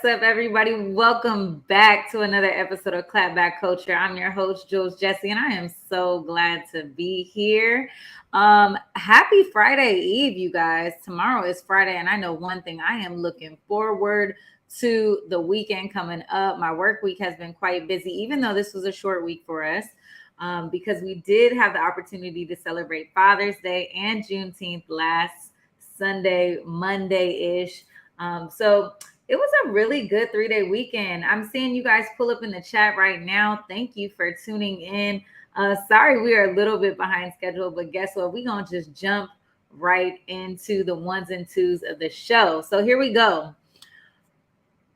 What's up, everybody? Welcome back to another episode of Clapback Culture. I'm your host, Jessie, and I am so glad to be here. Happy Friday Eve, you guys. Tomorrow is Friday, and I know one thing, I am looking forward to the weekend coming up. My work week has been quite busy, even though this was a short week for us, because we did have the opportunity to celebrate Father's Day and Juneteenth last Sunday, Monday-ish. So it was a really good 3-day weekend. I'm seeing you guys pull up in the chat right now. Thank you for tuning in. Sorry, we are a little bit behind schedule, but guess what? We're going to just jump right into the ones and twos of the show. So here we go.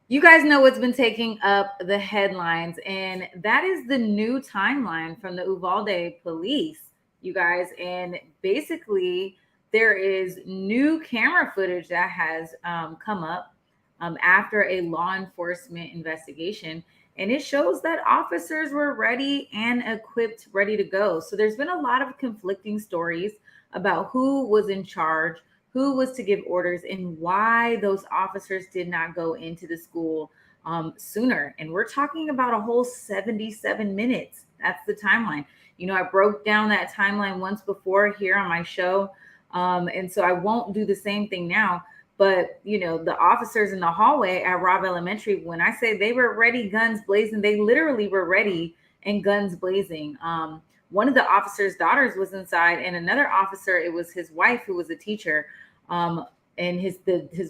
You guys know what's been taking up the headlines, and that is the new timeline from the Uvalde Police, you guys. And basically, there is new camera footage that has come up after a law enforcement investigation. And it shows that officers were ready and equipped, ready to go. So there's been a lot of conflicting stories about who was in charge, who was to give orders, and why those officers did not go into the school sooner. And we're talking about a whole 77 minutes. That's the timeline. You know, I broke down that timeline once before here on my show. And so I won't do the same thing now. But, you know, the officers in the hallway at Robb Elementary, when I say they were ready, guns blazing, they literally were ready and guns blazing. One of the officer's daughters was inside, and another officer, it was his wife who was a teacher. And his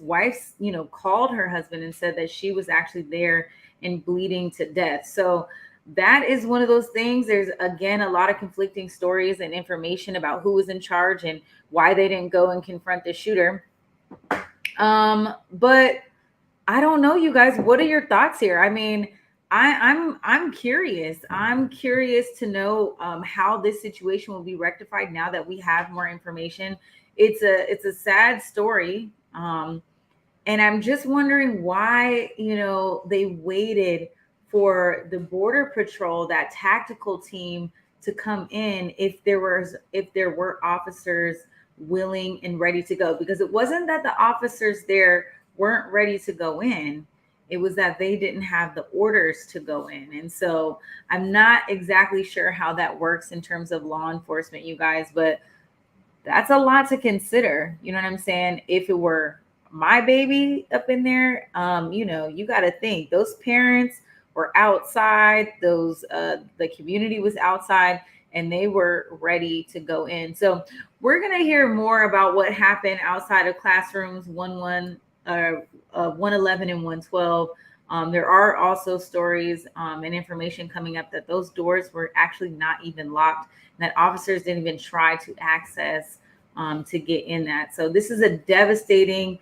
wife, you know, called her husband and said that she was actually there and bleeding to death. So that is one of those things. There's, again, a lot of conflicting stories and information about who was in charge and why they didn't go and confront the shooter. But I don't know, you guys, what are your thoughts here? I mean, I'm curious. I'm curious to know how this situation will be rectified now that we have more information. It's a sad story. And I'm just wondering why, you know, they waited for the Border Patrol, that tactical team, to come in if there were officers willing and ready to go, because it wasn't that the officers there weren't ready to go in. It was that they didn't have the orders to go in. And so I'm not exactly sure how that works in terms of law enforcement, you guys, but that's a lot to consider. You know what I'm saying? If it were my baby up in there, you know, you got to think those parents were outside, the community was outside, and they were ready to go in. So we're going to hear more about what happened outside of classrooms 111 and 112. There are also stories and information coming up that those doors were actually not even locked, and that officers didn't even try to access to get in that. So this is a devastating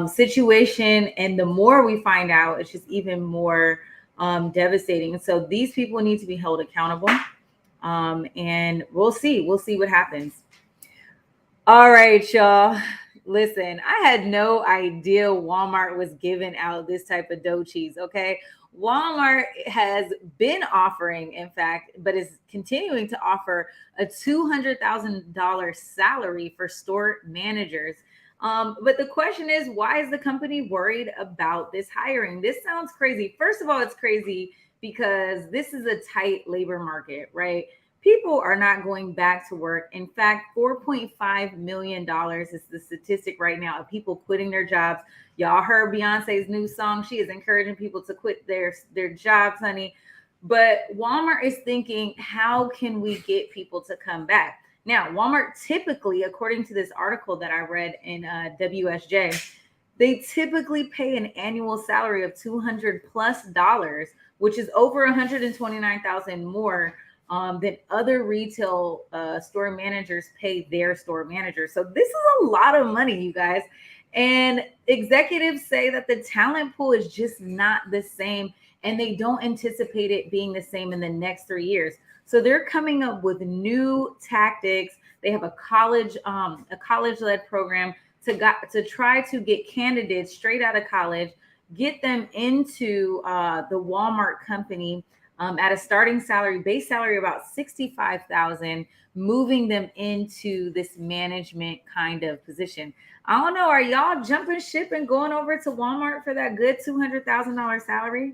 situation. And the more we find out, it's just even more devastating. And so these people need to be held accountable. And we'll see what happens. All right, y'all. Listen, I had no idea Walmart was giving out this type of dough cheese. Okay. Walmart has been offering, in fact, but is continuing to offer a $200,000 salary for store managers. But the question is, why is the company worried about this hiring? This sounds crazy. First of all, it's crazy because this is a tight labor market, right? People are not going back to work. In fact, $4.5 million is the statistic right now of people quitting their jobs. Y'all heard Beyonce's new song. She is encouraging people to quit their jobs, honey. But Walmart is thinking, how can we get people to come back? Now, Walmart typically, according to this article that I read in WSJ, they typically pay an annual salary of $200+ which is over $129,000 more than other retail store managers pay their store managers. So this is a lot of money, you guys. And executives say that the talent pool is just not the same, and they don't anticipate it being the same in the next 3 years. So they're coming up with new tactics. They have a college-led program to try to get candidates straight out of college, get them into the Walmart company, at a starting salary, base salary about 65,000, moving them into this management kind of position. I don't know. Are y'all jumping ship and going over to Walmart for that good $200,000 salary?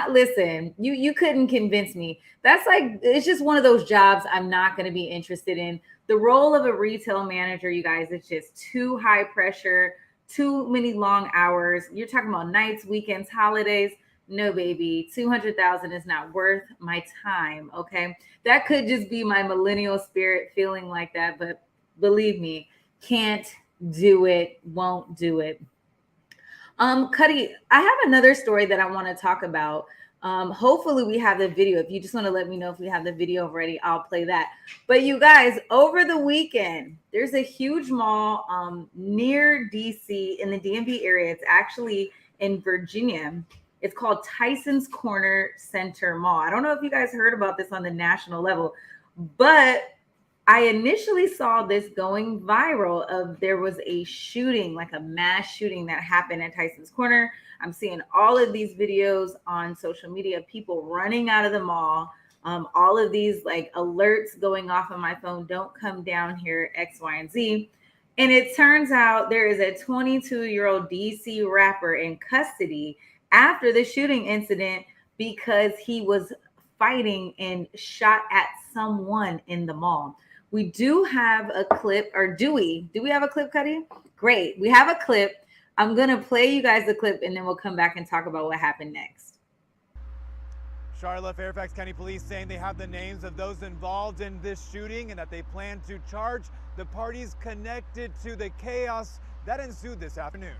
Listen, you couldn't convince me. That's like, it's just one of those jobs I'm not going to be interested in. The role of a retail manager, you guys, it's just too high pressure, too many long hours. You're talking about nights, weekends, holidays. No, baby, 200,000 is not worth my time. Okay. That could just be my millennial spirit feeling like that. But believe me, can't do it, won't do it. Cuddy, I have another story that I want to talk about. Hopefully we have the video. If you just want to let me know if we have the video ready, I'll play that. But you guys, over the weekend, there's a huge mall near DC in the DMV area. It's actually in Virginia. It's called Tysons Corner Center Mall. I don't know if you guys heard about this on the national level, but I initially saw this going viral of there was a shooting, like a mass shooting that happened at Tyson's Corner. I'm seeing all of these videos on social media, people running out of the mall. All of these like alerts going off on my phone, don't come down here, X, Y, and Z. And it turns out there is a 22-year-old DC rapper in custody after the shooting incident because he was fighting and shot at someone in the mall. We do have a clip, or do we? Do we have a clip, Cuddy? Great. We have a clip. I'm going to play you guys the clip, and then we'll come back and talk about what happened next. Charlotte, Fairfax County Police saying they have the names of those involved in this shooting and that they plan to charge the parties connected to the chaos that ensued this afternoon.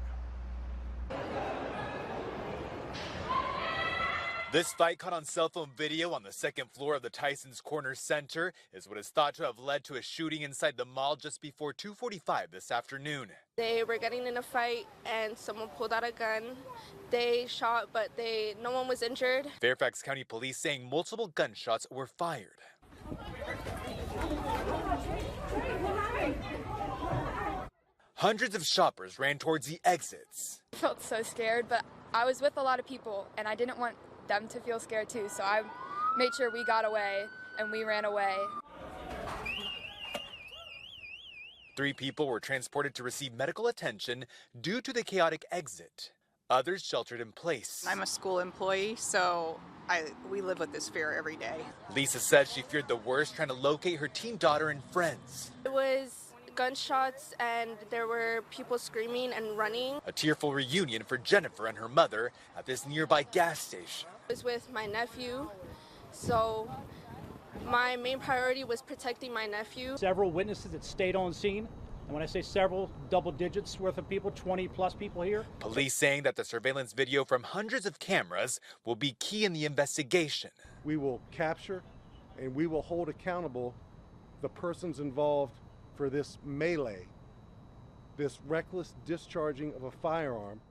This fight caught on cell phone video on the second floor of the Tysons Corner Center is what is thought to have led to a shooting inside the mall just before 2:45 this afternoon. They were getting in a fight and someone pulled out a gun. They shot, but no one was injured. Fairfax County Police saying multiple gunshots were fired. Hundreds of shoppers ran towards the exits. I felt so scared, but I was with a lot of people and I didn't want them to feel scared too, so I made sure we got away and we ran away. 3 people were transported to receive medical attention due to the chaotic exit. Others sheltered in place. I'm a school employee, so we live with this fear every day. Lisa says she feared the worst trying to locate her teen daughter and friends. It was gunshots and there were people screaming and running. A tearful reunion for Jennifer and her mother at this nearby gas station. I was with my nephew, so my main priority was protecting my nephew. Several witnesses that stayed on scene. And when I say several, double digits worth of people, 20 plus people here. Police saying that the surveillance video from hundreds of cameras will be key in the investigation. We will capture and we will hold accountable the persons involved for this melee, this reckless discharging of a firearm.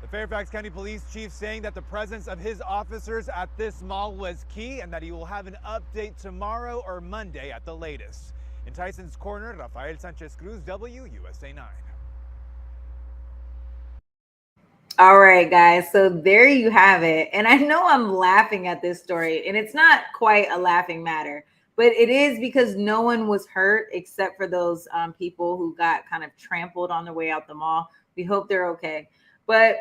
The Fairfax County Police Chief saying that the presence of his officers at this mall was key and that he will have an update tomorrow or Monday at the latest. In Tysons Corner, Rafael Sanchez Cruz, WUSA 9. All right, guys. So there you have it. And I know I'm laughing at this story, and it's not quite a laughing matter, but it is because no one was hurt except for those people who got kind of trampled on their way out the mall. We hope they're okay. But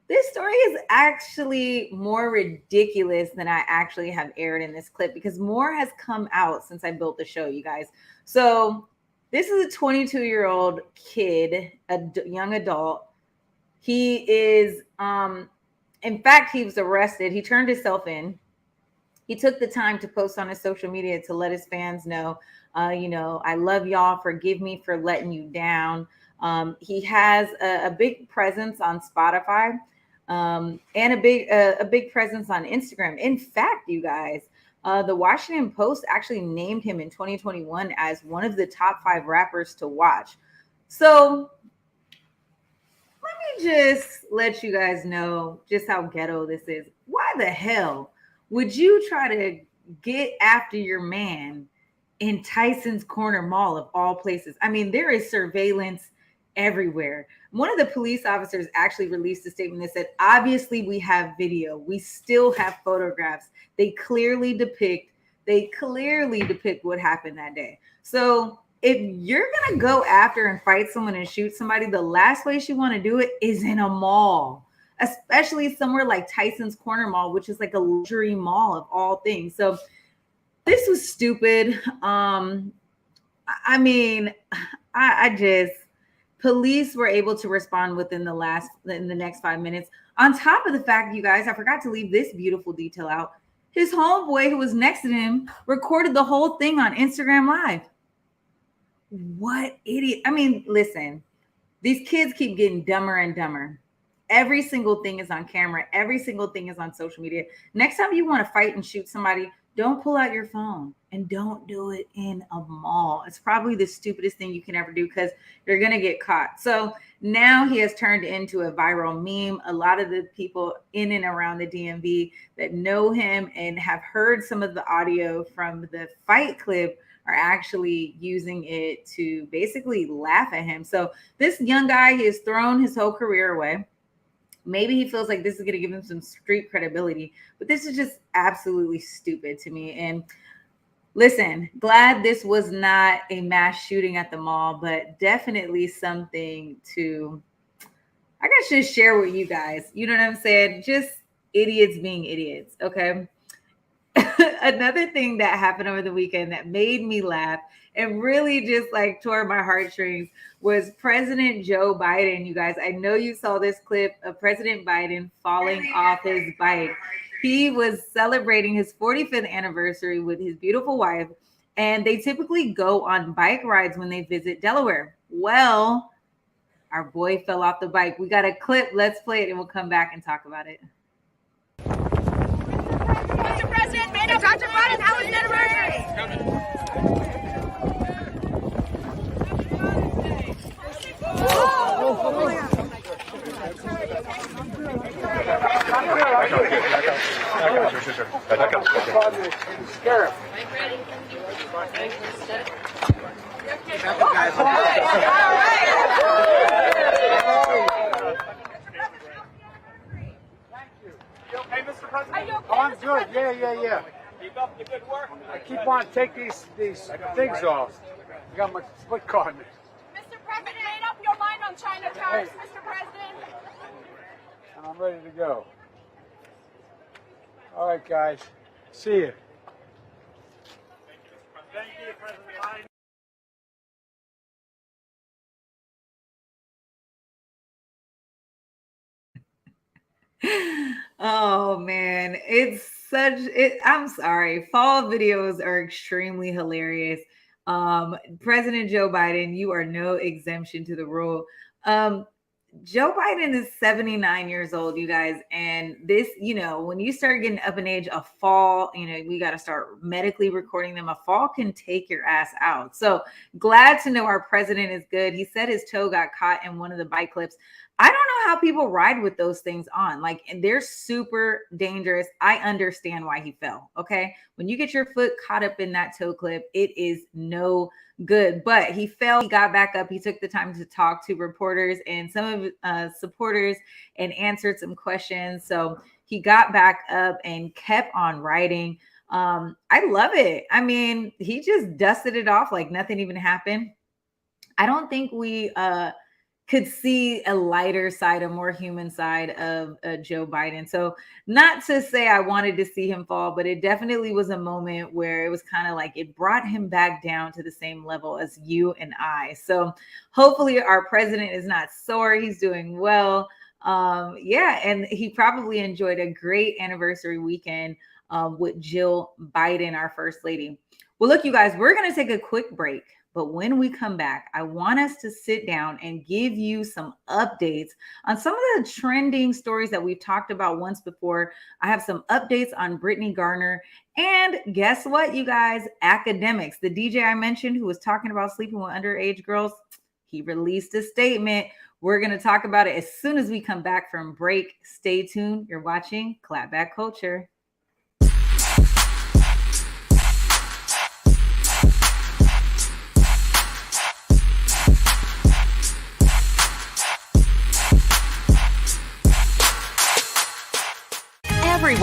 this story is actually more ridiculous than I actually have aired in this clip because more has come out since I built the show, you guys. So this is a 22-year-old kid, a young adult. He is, in fact, he was arrested. He turned himself in. He took the time to post on his social media to let his fans know, I love y'all. Forgive me for letting you down. He has a big presence on Spotify and a big presence on Instagram. In fact, you guys, the Washington Post actually named him in 2021 as one of the top 5 rappers to watch. So let me just let you guys know just how ghetto this is. Why the hell would you try to get after your man in Tysons Corner Mall of all places? I mean, there is surveillance everywhere. one of the police officers actually released a statement that said, obviously we have video. We still have photographs. They clearly depict what happened that day. So if you're going to go after and fight someone and shoot somebody, the last place you want to do it is in a mall, especially somewhere like Tysons Corner Mall, which is like a luxury mall of all things. So this was stupid. Police were able to respond within the next 5 minutes. On top of the fact, you guys, I forgot to leave this beautiful detail out. His homeboy who was next to him recorded the whole thing on Instagram Live. What idiot. I mean, listen, these kids keep getting dumber and dumber. Every single thing is on camera. Every single thing is on social media. Next time you want to fight and shoot somebody, don't pull out your phone and don't do it in a mall. It's probably the stupidest thing you can ever do because you're going to get caught. So now he has turned into a viral meme. A lot of the people in and around the DMV that know him and have heard some of the audio from the fight clip are actually using it to basically laugh at him. So this young guy, he has thrown his whole career away. Maybe he feels like this is going to give him some street credibility, but this is just absolutely stupid to me. And listen, glad this was not a mass shooting at the mall, but definitely something to, I guess, just share with you guys. You know what I'm saying? Just idiots being idiots. Okay. Another thing that happened over the weekend that made me laugh and really just like tore my heartstrings was President Joe Biden. You guys, I know you saw this clip of President Biden falling off his bike. He was celebrating his 45th anniversary with his beautiful wife, and they typically go on bike rides when they visit Delaware. Well, our boy fell off the bike. We got a clip. Let's play it and we'll come back and talk about it. Mr. President, Dr. Biden, how was your anniversary? Hey, Mr. President. Oh, I'm good. Yeah. Keep up the good work. I keep on taking these things off. I got my foot caught in it. Mr. President, made up your mind on China tariffs, Mr. President. And I'm ready to go. All right, guys. See you. Thank you, President Biden. Oh man, I'm sorry. Fall videos are extremely hilarious. President Joe Biden, you are no exemption to the rule. Joe Biden is 79 years old, you guys. And this, when you start getting up in age, a fall, we got to start medically recording them. A fall can take your ass out. So glad to know our president is good. He said his toe got caught in one of the bike clips. I don't know how people ride with those things on. And they're super dangerous. I understand why he fell. Okay. When you get your foot caught up in that toe clip, it is no good. But he fell, he got back up. He took the time to talk to reporters and some of supporters and answered some questions. So he got back up and kept on riding. I love it. I mean, he just dusted it off like nothing even happened. I don't think we could see a lighter side, a more human side of Joe Biden. So not to say I wanted to see him fall, but it definitely was a moment where it was kind of like it brought him back down to the same level as you and I. So hopefully our president is not sore. He's doing well. And he probably enjoyed a great anniversary weekend with Jill Biden, our first lady. Well, look, you guys, we're going to take a quick break. But when we come back, I want us to sit down and give you some updates on some of the trending stories that we've talked about once before. I have some updates on Brittany Garner. And guess what, you guys? Academics, the DJ I mentioned who was talking about sleeping with underage girls, he released a statement. We're going to talk about it as soon as we come back from break. Stay tuned. You're watching Clapback Culture.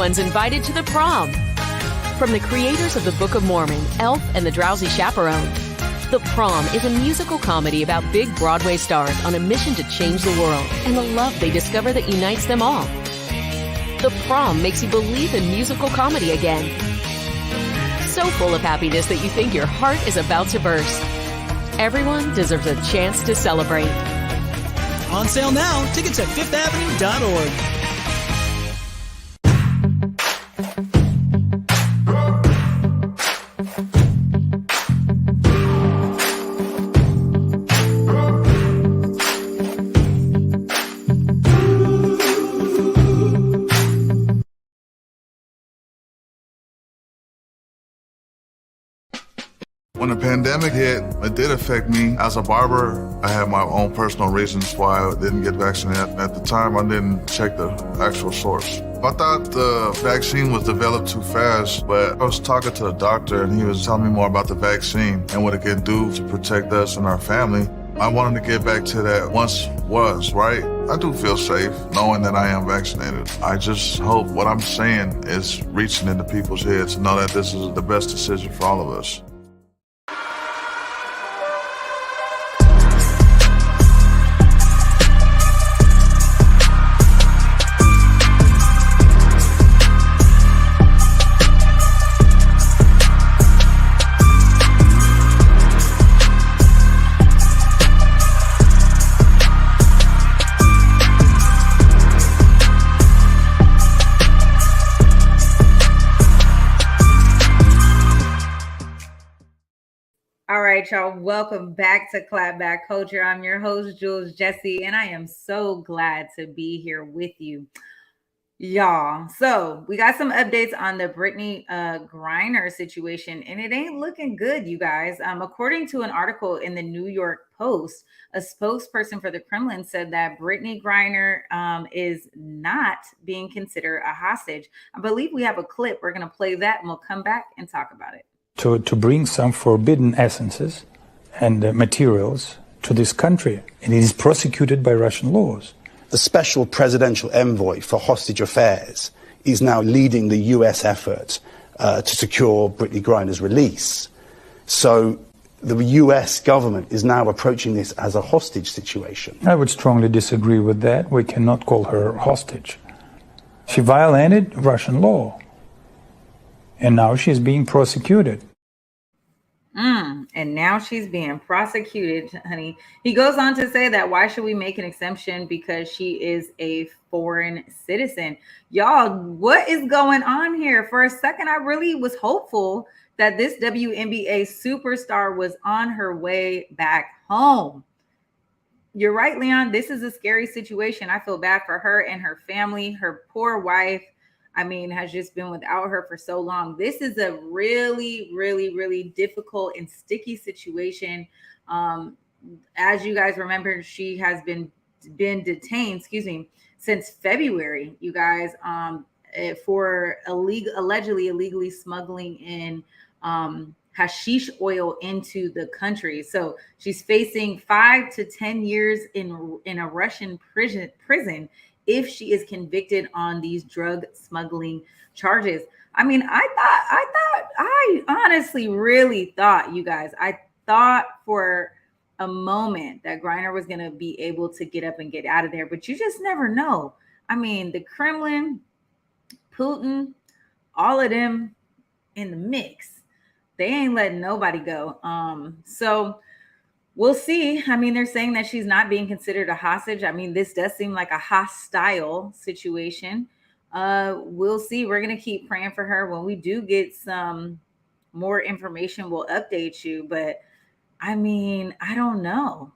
everyone's invited to the prom. From the creators of the Book of Mormon, Elf, and The Drowsy Chaperone, The Prom is a musical comedy about big Broadway stars on a mission to change the world and the love they discover that unites them all. The Prom makes you believe in musical comedy again. So full of happiness that you think your heart is about to burst. Everyone deserves a chance to celebrate. On sale now. Tickets at fifthavenue.org. When the pandemic hit, it did affect me. As a barber, I had my own personal reasons why I didn't get vaccinated. At the time, I didn't check the actual source. I thought the vaccine was developed too fast, but I was talking to a doctor and he was telling me more about the vaccine and what it can do to protect us and our family. I wanted to get back to that once was, right? I do feel safe knowing that I am vaccinated. I just hope what I'm saying is reaching into people's heads to know that this is the best decision for all of us. All right, y'all. Welcome back to Clapback Culture. I'm your host, Jules Jessie, and I am so glad to be here with you, y'all. So we got some updates on the Brittany Griner situation, and it ain't looking good, you guys. According to an article in the New York Post, a spokesperson for the Kremlin said that Brittany Griner is not being considered a hostage. I believe we have a clip. We're going to play that, and we'll come back and talk about it. To bring some forbidden essences and materials to this country. And it is prosecuted by Russian laws. The special presidential envoy for hostage affairs is now leading the U.S. effort to secure Brittany Griner's release. So the U.S. government is now approaching this as a hostage situation. I would strongly disagree with that. We cannot call her hostage. She violated Russian law. And now she's being prosecuted. And now she's being prosecuted, honey. He goes on to say that why should we make an exemption because she is a foreign citizen? Y'all, what is going on here? For a second, I really was hopeful that this WNBA superstar was on her way back home. You're right, Leon. This is a scary situation. I feel bad for her and her family, her poor wife. I mean, has just been without her for so long. This is a really, really, really difficult and sticky situation. As you guys remember, she has been detained, since February, you guys, for allegedly illegally smuggling in hashish oil into the country. So she's facing 5 to 10 years in a Russian prison if she is convicted on these drug smuggling charges. I mean, I honestly really thought, you guys, I thought for a moment that Griner was going to be able to get up and get out of there, but you just never know. I mean, the Kremlin, Putin, all of them in the mix, they ain't letting nobody go. So we'll see. I mean, they're saying that she's not being considered a hostage. I mean, this does seem like a hostile situation. We'll see. We're going to keep praying for her. When we do get some more information, we'll update you. But I mean, I don't know.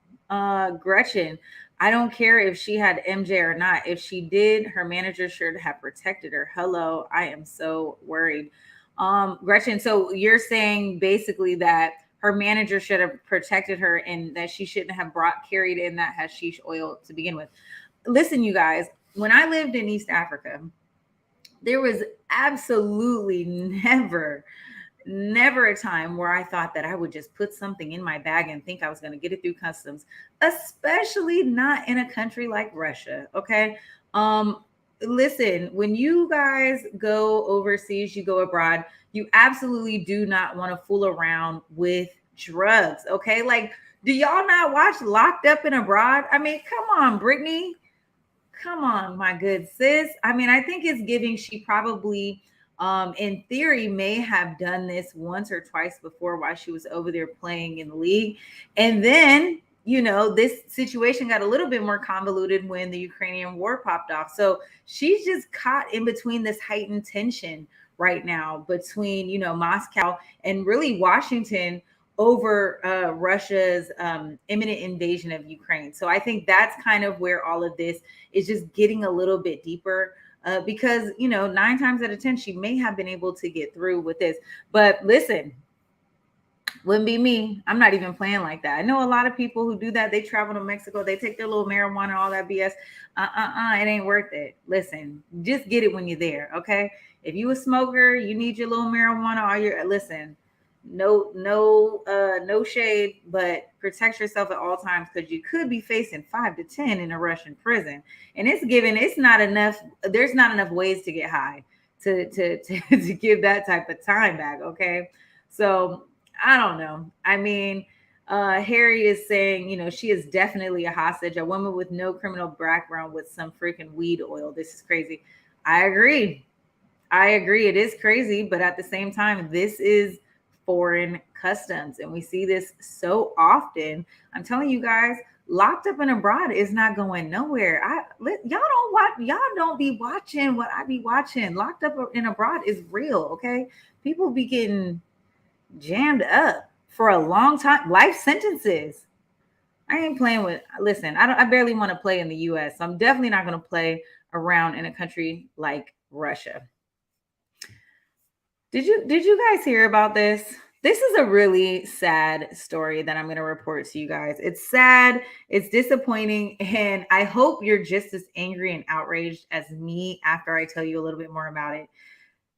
Gretchen, I don't care if she had MJ or not. If she did, her manager should have protected her. Hello, I am so worried. Gretchen, so you're saying basically that her manager should have protected her and that she shouldn't have carried in that hashish oil to begin with. Listen, you guys, when I lived in East Africa, there was absolutely never a time where I thought that I would just put something in my bag and think I was going to get it through customs, especially not in a country like Russia. Okay. listen, when you guys go overseas, you go abroad, you absolutely do not want to fool around with drugs. Okay. Like, do y'all not watch Locked Up and Abroad? I mean, come on, Brittany. Come on, my good sis. I mean, I think it's giving she probably, in theory, may have done this once or twice before while she was over there playing in the league. And then, you know, this situation got a little bit more convoluted when the Ukrainian war popped off. So she's just caught in between this heightened tension right now between, you know, Moscow and really Washington over Russia's imminent invasion of Ukraine. So I think that's kind of where all of this is just getting a little bit deeper because, you know, 9 times out of 10, she may have been able to get through with this. But listen, wouldn't be me. I'm not even playing like that. I know a lot of people who do that. They travel to Mexico. They take their little marijuana, all that BS. It ain't worth it. Listen, just get it when you're there, okay? If you a smoker, you need your little marijuana, or your listen. No shade, but protect yourself at all times because you could be facing 5 to 10 in a Russian prison. And it's not enough. There's not enough ways to get high to give that type of time back. Okay. So I don't know. I mean, Harry is saying, you know, she is definitely a hostage, a woman with no criminal background with some freaking weed oil. This is crazy. I agree. It is crazy. But at the same time, this is foreign customs. And we see this so often. I'm telling you guys, Locked Up and Abroad is not going nowhere. Y'all don't be watching what I be watching. Locked Up and Abroad is real, okay? People be getting jammed up for a long time. Life sentences. I ain't playing with, listen, I barely want to play in the US. So I'm definitely not going to play around in a country like Russia. Did you guys hear about this? This is a really sad story that I'm going to report to you guys. It's sad, it's disappointing, and I hope you're just as angry and outraged as me after I tell you a little bit more about it.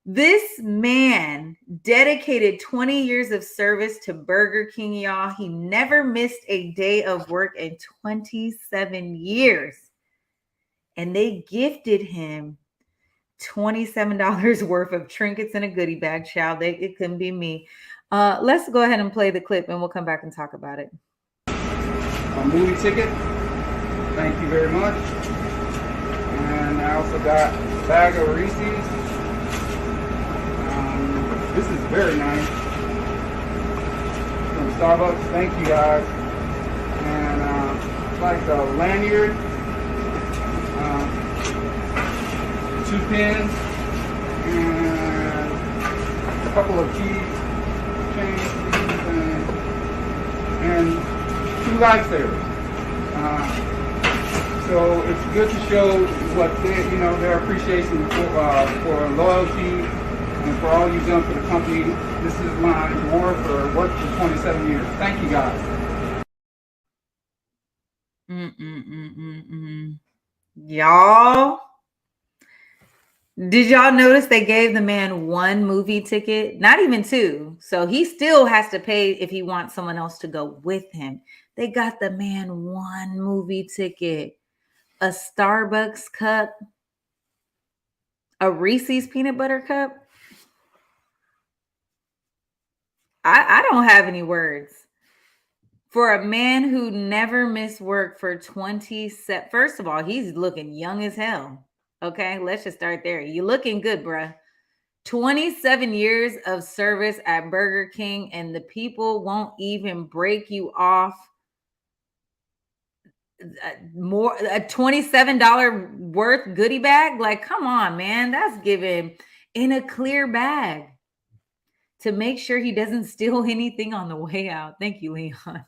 This man dedicated 20 years of service to Burger King, y'all. He never missed a day of work in 27 years. And they gifted him $27 worth of trinkets in a goodie bag, child. It couldn't be me. Let's go ahead and play the clip and we'll come back and talk about it. A movie ticket. Thank you very much. And I also got a bag of Reese's. This is very nice. From Starbucks. Thank you guys. And like a lanyard. 2 pins and a couple of key chains and 2 lifesavers. So it's good to show what their appreciation for loyalty and for all you've done for the company. This is my reward for work for 27 years. Thank you guys. Y'all. Did y'all notice they gave the man 1 movie ticket? Not even 2. So he still has to pay if he wants someone else to go with him. They got the man 1 movie ticket, a Starbucks cup, a Reese's peanut butter cup. I don't have any words. For a man who never missed work for 27, first of all, he's looking young as hell. Okay, let's just start there. You looking good, bruh. 27 years of service at Burger King, and the people won't even break you off a $27 worth goodie bag. Like, come on, man. That's given in a clear bag to make sure he doesn't steal anything on the way out. Thank you, Leon.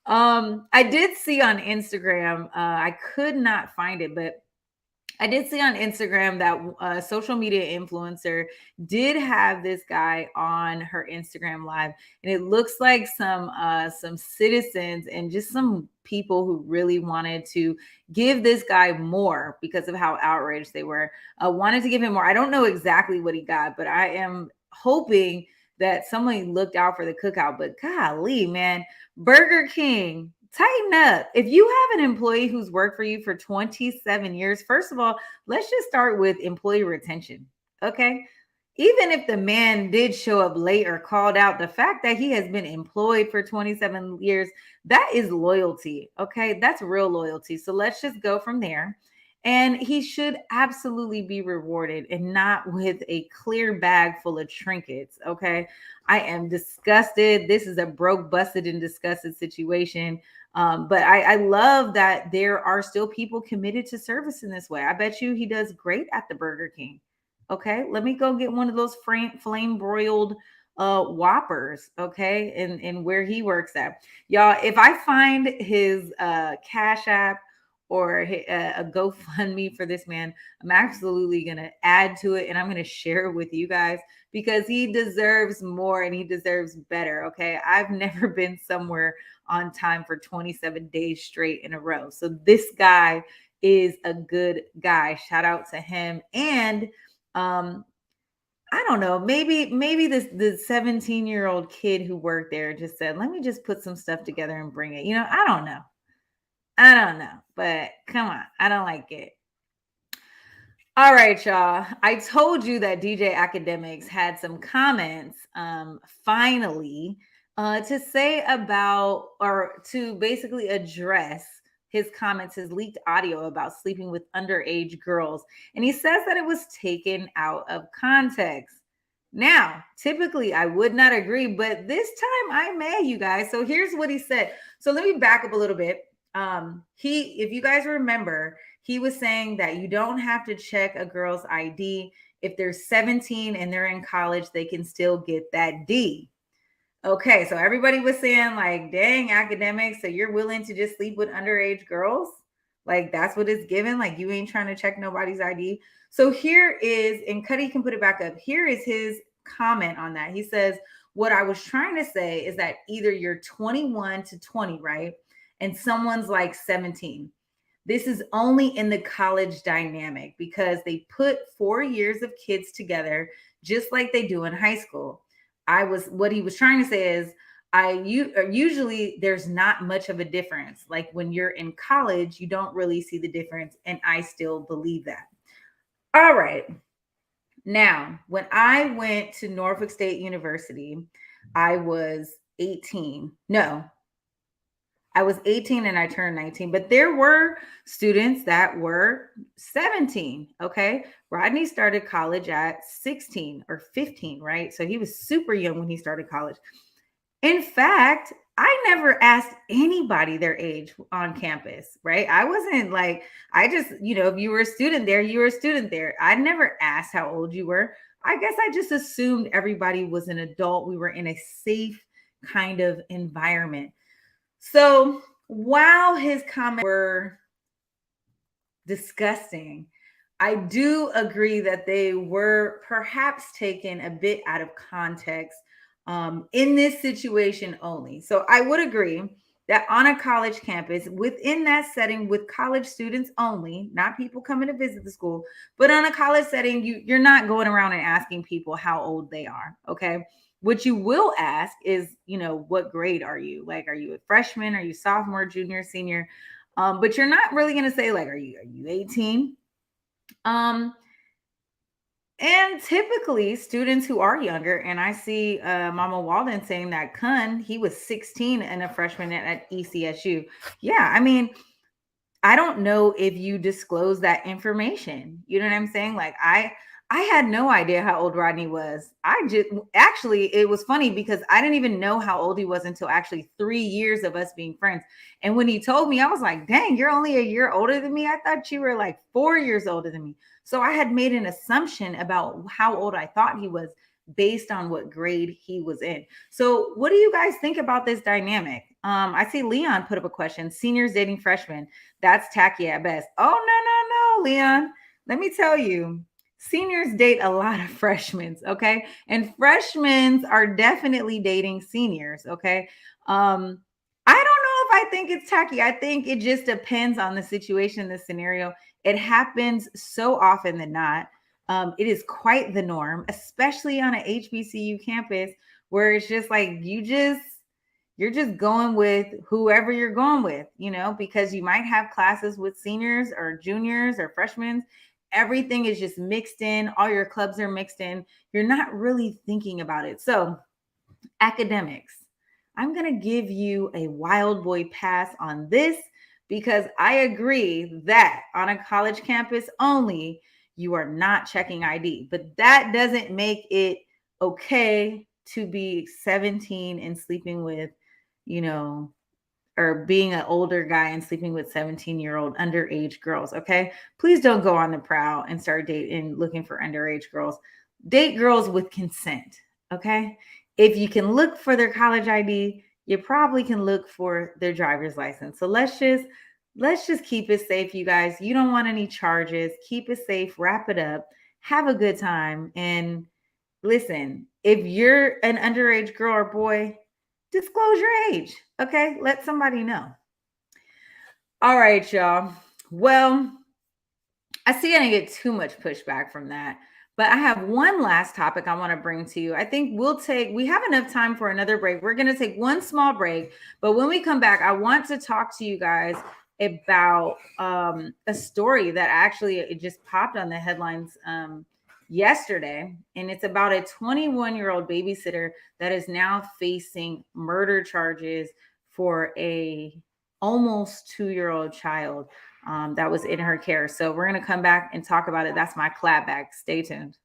I did see on Instagram, I could not find it, but I did see on Instagram that a social media influencer did have this guy on her Instagram live, and it looks like some citizens and just some people who really wanted to give this guy more because of how outraged they were, wanted to give him more. I don't know exactly what he got, but I am hoping that someone looked out for the cookout. But golly, man, Burger King tighten up. If you have an employee who's worked for you for 27 years, first of all, let's just start with employee retention. Okay. Even if the man did show up late or called out, the fact that he has been employed for 27 years, that is loyalty. Okay. That's real loyalty. So let's just go from there. And he should absolutely be rewarded and not with a clear bag full of trinkets. Okay. I am disgusted. This is a broke, busted, and disgusted situation. But I love that there are still people committed to service in this way. I bet you he does great at the Burger King. Okay. Let me go get one of those flame broiled Whoppers. Okay. And where he works at. Y'all, if I find his Cash App or a GoFundMe for this man, I'm absolutely going to add to it and I'm going to share it with you guys because he deserves more and he deserves better. Okay. I've never been somewhere on time for 27 days straight in a row. So this guy is a good guy. Shout out to him. And I don't know, maybe the 17-year-old kid who worked there just said, let me just put some stuff together and bring it. I don't know. But come on, I don't like it. All right, y'all. I told you that DJ Academics had some comments finally to say about, or to basically address his comments, his leaked audio about sleeping with underage girls. And he says that it was taken out of context. Now, typically I would not agree, but this time I may, you guys. So here's what he said. So let me back up a little bit. If you guys remember, he was saying that you don't have to check a girl's ID. If they're 17 and they're in college, they can still get that D. Okay, so everybody was saying like, dang, Academics, so you're willing to just sleep with underage girls? Like that's what it's given? Like you ain't trying to check nobody's ID? So here is, and Cuddy can put it back up. Here is his comment on that. He says, what I was trying to say is that either you're 21 to 20, right? And someone's like 17. This is only in the college dynamic because they put 4 years of kids together just like they do in high school. What he was trying to say is usually there's not much of a difference. Like when you're in college, you don't really see the difference. And I still believe that. All right. Now, when I went to Norfolk State University, I was 18. No, I was 18 and I turned 19, but there were students that were 17. Okay. Rodney started college at 16 or 15, right? So he was super young when he started college. In fact, I never asked anybody their age on campus, right? I wasn't like, I just, if you were a student there, you were a student there. I never asked how old you were. I guess I just assumed everybody was an adult. We were in a safe kind of environment. So while his comments were disgusting, I do agree that they were perhaps taken a bit out of context in this situation only. So I would agree that on a college campus, within that setting with college students only, not people coming to visit the school, but on a college setting, you're not going around and asking people how old they are, okay? What you will ask is, what grade are you? Like, are you a freshman? Are you sophomore, junior, senior? But you're not really going to say like, are you 18? And typically students who are younger, and I see Mama Walden saying that he was 16 and a freshman at ECSU. Yeah, I mean, I don't know if you disclose that information. You know what I'm saying? Like I had no idea how old Rodney was. It was funny because I didn't even know how old he was until actually 3 years of us being friends. And when he told me, I was like, dang, you're only a year older than me. I thought you were like 4 years older than me. So I had made an assumption about how old I thought he was based on what grade he was in. So what do you guys think about this dynamic? I see Leon put up a question. Seniors dating freshmen. That's tacky at best. Oh, no, Leon. Let me tell you. Seniors date a lot of freshmen, okay? And freshmen are definitely dating seniors, okay? I don't know if I think it's tacky. I think it just depends on the situation, the scenario. It happens so often than not. It is quite the norm, especially on an HBCU campus where it's just like, you you're just going with whoever you're going with, because you might have classes with seniors or juniors or freshmen. Everything is just mixed in. All your clubs are mixed in. You're not really thinking about it. So academics, I'm going to give you a wild boy pass on this because I agree that on a college campus only, you are not checking ID, but that doesn't make it okay to be 17 and sleeping with, or being an older guy and sleeping with 17-year-old underage girls. Okay. Please don't go on the prowl and start dating, looking for underage girls. Date girls with consent. Okay. If you can look for their college ID, you probably can look for their driver's license. So let's just keep it safe, you guys. You don't want any charges. Keep it safe, wrap it up, have a good time. And listen, if you're an underage girl or boy, disclose your age. Okay. Let somebody know. All right, y'all. Well, I see I didn't get too much pushback from that, but I have one last topic I want to bring to you. I think we have enough time for another break. We're going to take one small break, but when we come back, I want to talk to you guys about a story that actually it just popped on the headlines yesterday, and it's about a 21-year-old babysitter that is now facing murder charges for a almost 2-year-old child that was in her care. So we're going to come back and talk about it. That's my clapback. Stay tuned.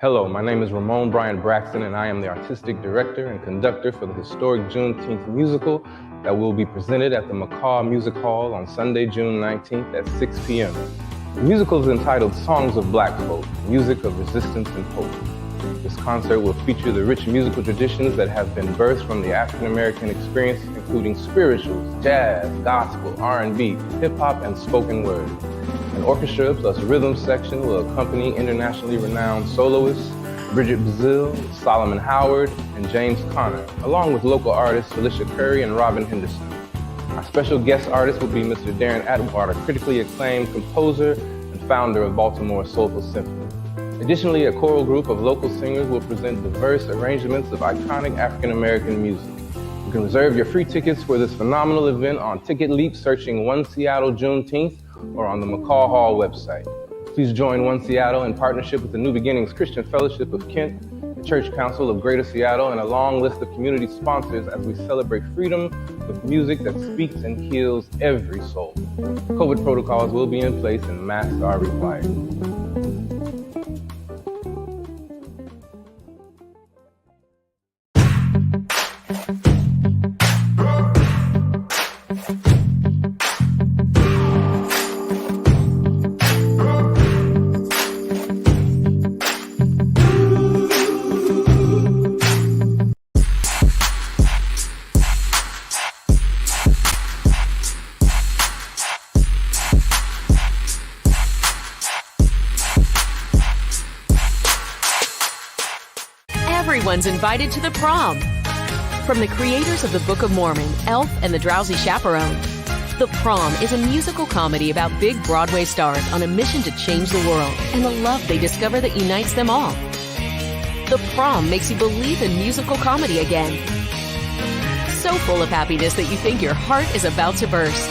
Hello, my name is Ramon Bryan Braxton, and I am the artistic director and conductor for the historic Juneteenth musical that will be presented at the McCaw Music Hall on Sunday, June 19th at 6 p.m. The musical is entitled Songs of Black Folk, Music of Resistance and Hope. This concert will feature the rich musical traditions that have been birthed from the African American experience, including spirituals, jazz, gospel, R&B, hip-hop, and spoken word. An orchestra plus rhythm section will accompany internationally renowned soloists Bridget Bazile, Solomon Howard, and James Conner, along with local artists Felicia Curry and Robin Henderson. Our special guest artist will be Mr. Darren Atwater, critically acclaimed composer and founder of Baltimore Soulful Symphony. Additionally, a choral group of local singers will present diverse arrangements of iconic African American music. You can reserve your free tickets for this phenomenal event on Ticket Leap, searching One Seattle Juneteenth, or on the McCaw Hall website. Please join One Seattle in partnership with the New Beginnings Christian Fellowship of Kent, the Church Council of Greater Seattle, and a long list of community sponsors as we celebrate freedom with music that speaks and heals every soul. COVID protocols will be in place and masks are required. Everyone's invited to the prom. From the creators of the Book of Mormon, Elf and the Drowsy Chaperone, The Prom is a musical comedy about big Broadway stars on a mission to change the world and the love they discover that unites them all. The Prom makes you believe in musical comedy again. So full of happiness that you think your heart is about to burst.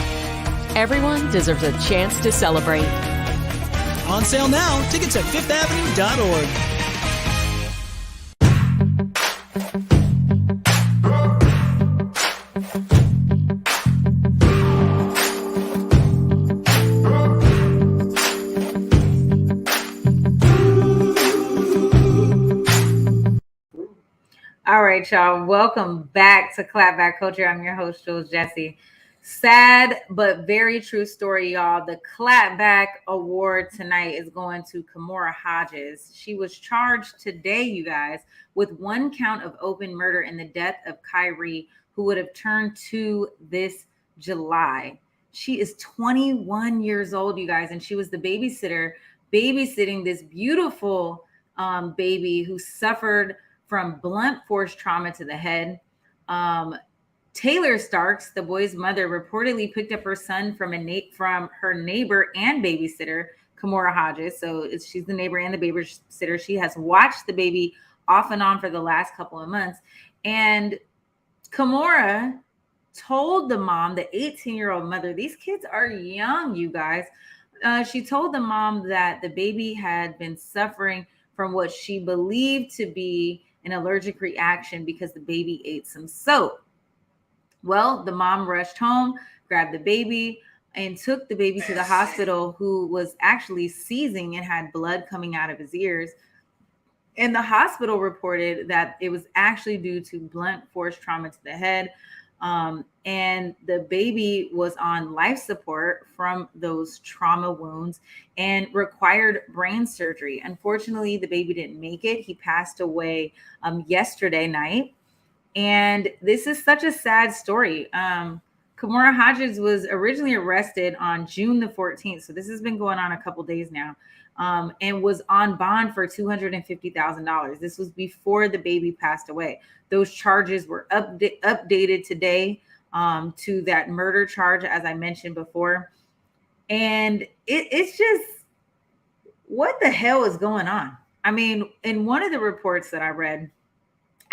Everyone deserves a chance to celebrate. On sale now. Tickets at fifthavenue.org. All right, y'all. Welcome back to Clapback Culture. I'm your host, Jules Jessie. Sad but very true story, y'all. The Clapback Award tonight is going to Kimora Hodges. She was charged today, you guys, with 1 count of open murder in the death of Kyrie, who would have turned 2 this July. She is 21 years old, you guys, and she was the babysitter babysitting this beautiful baby who suffered from blunt force trauma to the head. Taylor Starks, the boy's mother, reportedly picked up her son from her neighbor and babysitter, Kimora Hodges. So she's the neighbor and the babysitter. She has watched the baby off and on for the last couple of months. And Kimora told the mom, the 18-year-old mother, these kids are young, you guys. She told the mom that the baby had been suffering from what she believed to be an allergic reaction because the baby ate some soap. Well, the mom rushed home, grabbed the baby, and took the baby to the hospital, who was actually seizing and had blood coming out of his ears. And the hospital reported that it was actually due to blunt force trauma to the head. And the baby was on life support from those trauma wounds and required brain surgery. Unfortunately, the baby didn't make it. He passed away yesterday night. And this is such a sad story. Kimora Hodges was originally arrested on June the 14th. So this has been going on a couple days now, and was on bond for $250,000. This was before the baby passed away. Those charges were updated today to that murder charge, as I mentioned before. And it's just, what the hell is going on? I mean, in one of the reports that I read,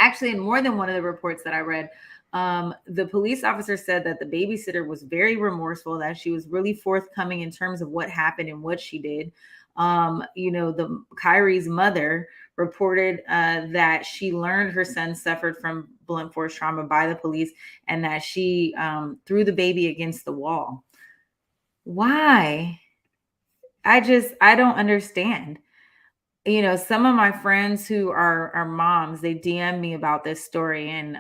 actually in more than one of the reports that I read, the police officer said that the babysitter was very remorseful, that she was really forthcoming in terms of what happened and what she did. The Kyrie's mother reported that she learned her son suffered from blunt force trauma by the police, and that she threw the baby against the wall. Why? I don't understand. Some of my friends who are moms, they DM me about this story, and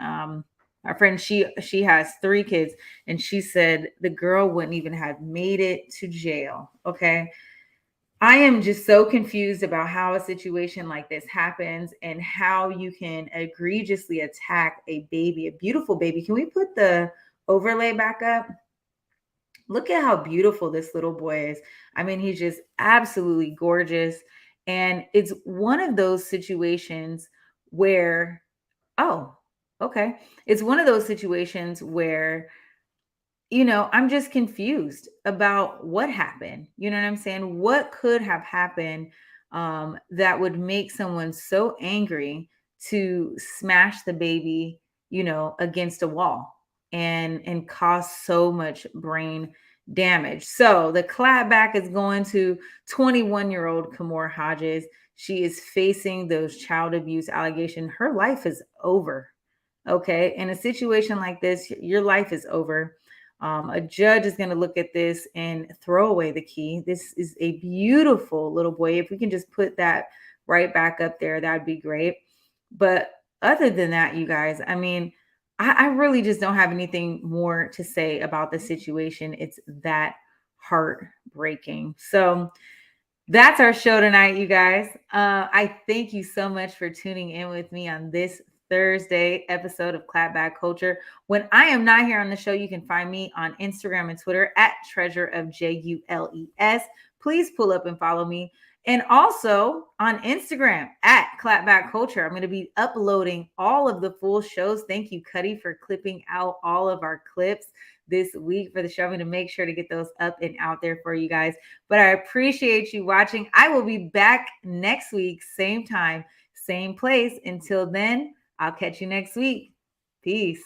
our friend, she has 3 kids, and she said the girl wouldn't even have made it to jail. Okay. I am just so confused about how a situation like this happens and how you can egregiously attack a baby, a beautiful baby. Can we put the overlay back up? Look at how beautiful this little boy is. I mean, he's just absolutely gorgeous. And it's one of those situations where, it's one of those situations where, I'm just confused about what happened. You know what I'm saying? What could have happened that would make someone so angry to smash the baby, against a wall and cause so much brain damage? So the clapback is going to 21-year-old Kimora Hodges. She is facing those child abuse allegations. Her life is over. Okay. In a situation like this, your life is over. A judge is going to look at this and throw away the key. This is a beautiful little boy. If we can just put that right back up there, that'd be great. But other than that, you guys, I mean, I really just don't have anything more to say about the situation. It's that heartbreaking. So that's our show tonight, you guys. I thank you so much for tuning in with me on this Thursday episode of Clapback Culture. When I am not here on the show, you can find me on Instagram and Twitter at Treasure of JULES. Please pull up and follow me. And also on Instagram at Clapback Culture. I'm going to be uploading all of the full shows. Thank you, Cuddy, for clipping out all of our clips this week for the show. I'm going to make sure to get those up and out there for you guys. But I appreciate you watching. I will be back next week, same time, same place. Until then, I'll catch you next week. Peace.